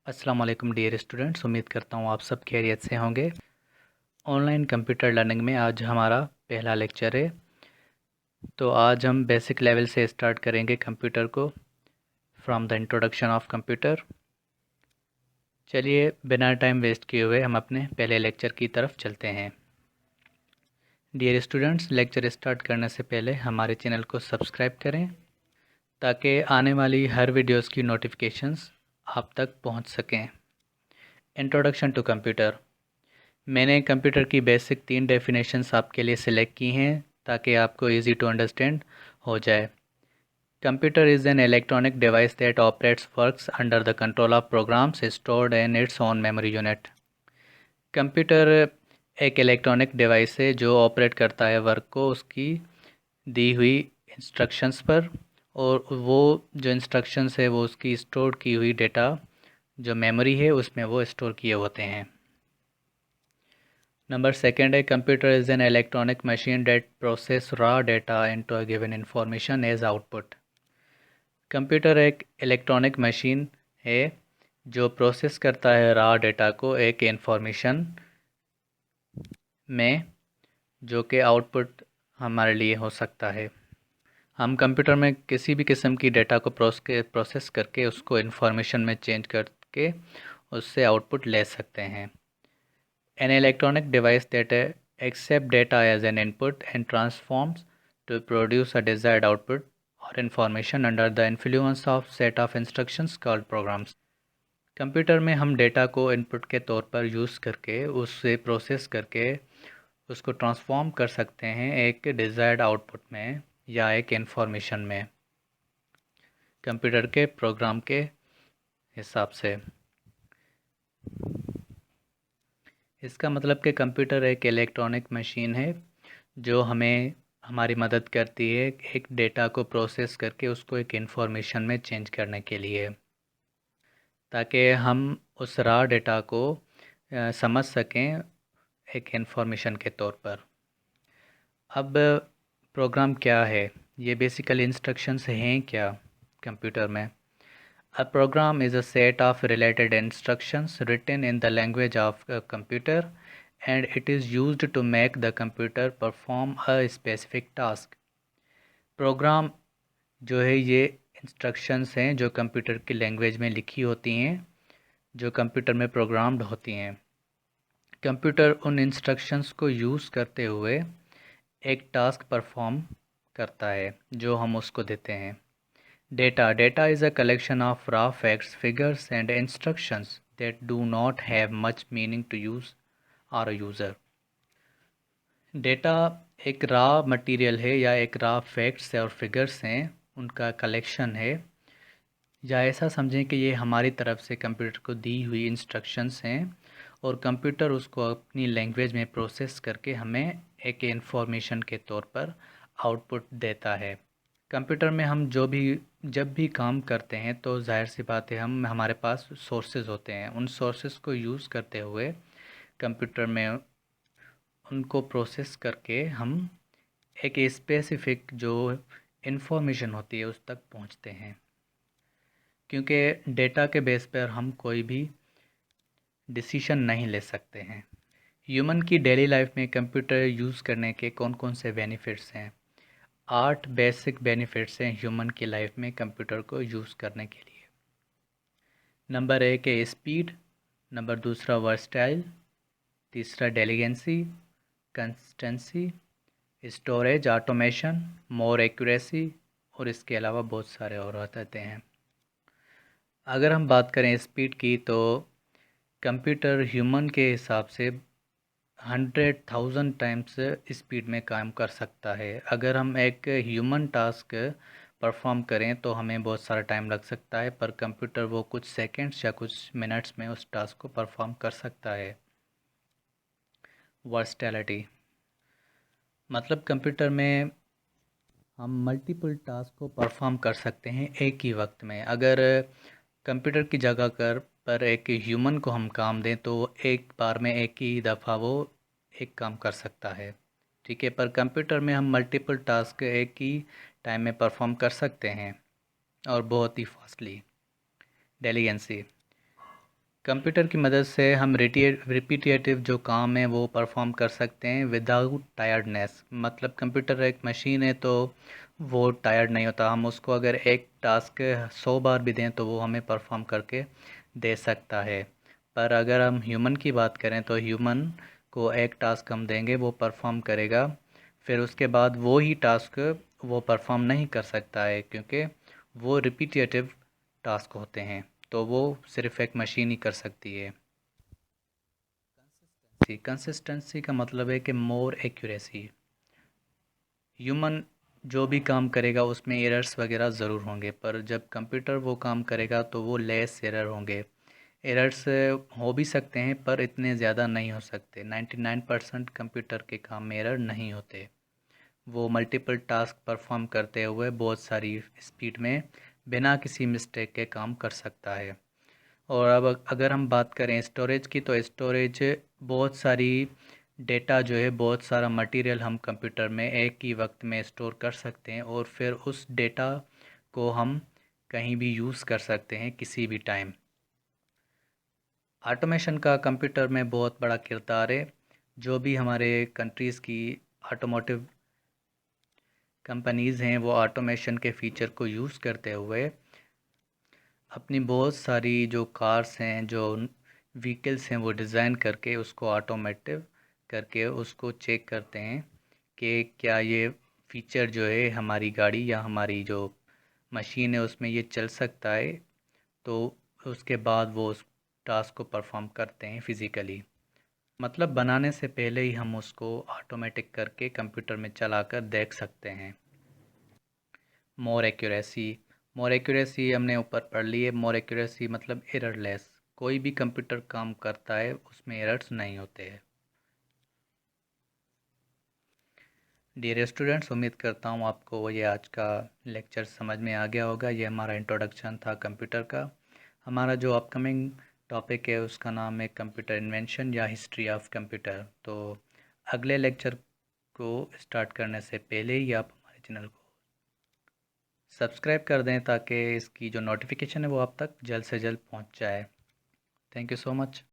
अस्सलाम वालेकुम dear students, उम्मीद करता हूँ आप सब खैरियत से होंगे। ऑनलाइन कंप्यूटर लर्निंग में आज हमारा पहला लेक्चर है। तो आज हम बेसिक लेवल से स्टार्ट करेंगे कंप्यूटर को, from the introduction of computer. चलिए बिना टाइम वेस्ट किए हुए हम अपने पहले लेक्चर की तरफ चलते हैं। डियर स्टूडेंट्स, लेक्चर स्टार्ट करने से पहले हमारे चैनल को सब्सक्राइब करें ताकि आने वाली हर वीडियोज़ की नोटिफिकेशंस आप तक पहुँच सकें। Introduction to computer. मैंने कंप्यूटर की बेसिक 3 डेफिनेशंस आपके लिए सिलेक्ट की हैं ताकि आपको इजी टू अंडरस्टैंड हो जाए। Computer is an electronic device that operates works under the control of programs stored in its own memory unit. Computer एक इलेक्ट्रॉनिक डिवाइस है जो ऑपरेट करता है वर्क को उसकी दी हुई इंस्ट्रक्शंस पर, और वो जो इंस्ट्रक्शंस है वो उसकी स्टोर की हुई डेटा जो मेमोरी है उसमें वो स्टोर किए होते हैं। नंबर सेकेंड है, computer is an electronic machine that process raw data into a given information as output. Computer एक इलेक्ट्रॉनिक मशीन है जो प्रोसेस करता है रॉ डेटा को एक इंफॉर्मेशन में, जो कि आउटपुट हमारे लिए हो सकता है। हम कंप्यूटर में किसी भी किस्म की डेटा को प्रोसेस करके उसको इंफॉर्मेशन में चेंज करके उससे आउटपुट ले सकते हैं। An electronic device that accepts data as an input and transforms to produce a desired output or information under the influence of set of instructions called programs। Computer में हम data को input के तौर पर use करके उससे process करके उसको ट्रांसफॉर्म कर सकते हैं एक डिज़ायर्ड आउटपुट में या एक इंफॉर्मेशन में, कंप्यूटर के प्रोग्राम के हिसाब से। इसका मतलब कि कंप्यूटर एक इलेक्ट्रॉनिक मशीन है जो हमें हमारी मदद करती है एक डेटा को प्रोसेस करके उसको एक इंफॉर्मेशन में चेंज करने के लिए, ताकि हम उस रॉ डेटा को समझ सकें एक इंफॉर्मेशन के तौर पर। अब प्रोग्राम क्या है, ये बेसिकली इंस्ट्रक्शंस हैं क्या कंप्यूटर में। A program is a set of related instructions written in the language of a computer and it is used to make the computer perform a specific task। Program जो है ये instructions हैं जो computer की language में लिखी होती हैं, जो कंप्यूटर में प्रोग्राम्ड होती हैं। कंप्यूटर उन इंस्ट्रक्शंस को यूज़ करते हुए एक टास्क परफॉर्म करता है जो हम उसको देते हैं। Data is a collection of raw facts, figures and instructions that do not have much meaning to use or a user। Data एक रॉ मटेरियल है या एक रॉ फैक्ट्स और फिगर्स हैं, उनका कलेक्शन है, या ऐसा समझें कि ये हमारी तरफ से कंप्यूटर को दी हुई इंस्ट्रक्शंस हैं और कंप्यूटर उसको अपनी लैंग्वेज में प्रोसेस करके हमें एक इंफॉर्मेशन के तौर पर आउटपुट देता है। कंप्यूटर में हम जब भी काम करते हैं तो जाहिर सी बात है हम हमारे पास सोर्सेज होते हैं, उन सोर्सेज को यूज़ करते हुए कंप्यूटर में उनको प्रोसेस करके हम एक स्पेसिफिक जो इंफॉर्मेशन होती है उस तक पहुंचते हैं। क्योंकि डेटा के बेस पर हम कोई भी डिसीजन नहीं ले सकते हैं। ह्यूमन की डेली लाइफ में कंप्यूटर यूज़ करने के कौन कौन से बेनिफिट्स हैं। 8 बेसिक बेनिफिट्स हैं ह्यूमन की लाइफ में कंप्यूटर को यूज़ करने के लिए। नंबर 1 है speed, number 2 versatile, 3 diligence, consistency, storage, automation, more accuracy, और इसके अलावा बहुत सारे और होते हैं। अगर हम बात करें स्पीड की तो कंप्यूटर ह्यूमन के हिसाब से 100,000 टाइम्स स्पीड में काम कर सकता है। अगर हम एक ह्यूमन टास्क परफॉर्म करें तो हमें बहुत सारा टाइम लग सकता है, पर कंप्यूटर वो कुछ सेकंड्स या कुछ मिनट्स में उस टास्क को परफॉर्म कर सकता है। वर्सटैलिटी मतलब कंप्यूटर में हम मल्टीपल टास्क को परफॉर्म कर सकते हैं एक ही वक्त में। अगर कंप्यूटर की जगह पर एक ह्यूमन को हम काम दें तो एक बार में एक ही दफ़ा वो एक काम कर सकता है, ठीक है। पर कंप्यूटर में हम मल्टीपल टास्क एक ही टाइम में परफॉर्म कर सकते हैं और बहुत ही फास्टली। डेलीगेंसी कंप्यूटर की मदद से हम रिपीटेटिव जो काम है वो परफॉर्म कर सकते हैं विदाउट टायर्डनेस। मतलब कंप्यूटर एक मशीन है तो वो टायर्ड नहीं होता। हम उसको अगर एक टास्क 100 बार भी दें तो वो हमें परफॉर्म करके दे सकता है। पर अगर हम ह्यूमन की बात करें तो ह्यूमन को एक टास्क हम देंगे वो परफॉर्म करेगा, फिर उसके बाद वो ही टास्क वो परफॉर्म नहीं कर सकता है क्योंकि वो रिपीटेटिव टास्क होते हैं, तो वो सिर्फ एक मशीन ही कर सकती है। कंसिस्टेंसी का मतलब है कि मोर एक्यूरेसी। ह्यूमन जो भी काम करेगा उसमें एरर्स वगैरह ज़रूर होंगे, पर जब कंप्यूटर वो काम करेगा तो वो लेस एरर होंगे। एरर्स हो भी सकते हैं पर इतने ज़्यादा नहीं हो सकते। 99% कंप्यूटर के काम में एरर नहीं होते। वो मल्टीपल टास्क परफॉर्म करते हुए बहुत सारी स्पीड में बिना किसी मिस्टेक के काम कर सकता है। और अब अगर हम बात करें स्टोरेज की, तो स्टोरेज बहुत सारी डेटा जो है, बहुत सारा मटेरियल हम कंप्यूटर में एक ही वक्त में स्टोर कर सकते हैं और फिर उस डेटा को हम कहीं भी यूज़ कर सकते हैं किसी भी टाइम। ऑटोमेशन का कंप्यूटर में बहुत बड़ा किरदार है। जो भी हमारे कंट्रीज़ की ऑटोमोटिव कंपनीज़ हैं वो ऑटोमेशन के फ़ीचर को यूज़ करते हुए अपनी बहुत सारी जो कार्स हैं, जो व्हीकल्स हैं, वो डिज़ाइन करके उसको ऑटोमेटिव करके उसको चेक करते हैं कि क्या ये फ़ीचर जो है हमारी गाड़ी या हमारी जो मशीन है उसमें ये चल सकता है। तो उसके बाद वो उस टास्क को परफॉर्म करते हैं फिज़िकली। मतलब बनाने से पहले ही हम उसको ऑटोमेटिक करके कंप्यूटर में चलाकर देख सकते हैं। मोर एक्यूरेसी। मोर एक्यूरेसी हमने ऊपर पढ़ ली है। मोर एक्यूरेसी मतलब एररलेस। कोई भी कंप्यूटर काम करता है उसमें एरर्स नहीं होते हैं। डियर स्टूडेंट्स, उम्मीद करता हूँ आपको ये आज का लेक्चर समझ में आ गया होगा। ये हमारा इंट्रोडक्शन था कंप्यूटर का। हमारा जो अपकमिंग टॉपिक है उसका नाम है कंप्यूटर इन्वेंशन या हिस्ट्री ऑफ कंप्यूटर। तो अगले लेक्चर को स्टार्ट करने से पहले ही आप हमारे चैनल को सब्सक्राइब कर दें ताकि इसकी जो नोटिफिकेशन है वो आप तक जल्द से जल्द पहुंच जाए। Thank you so much.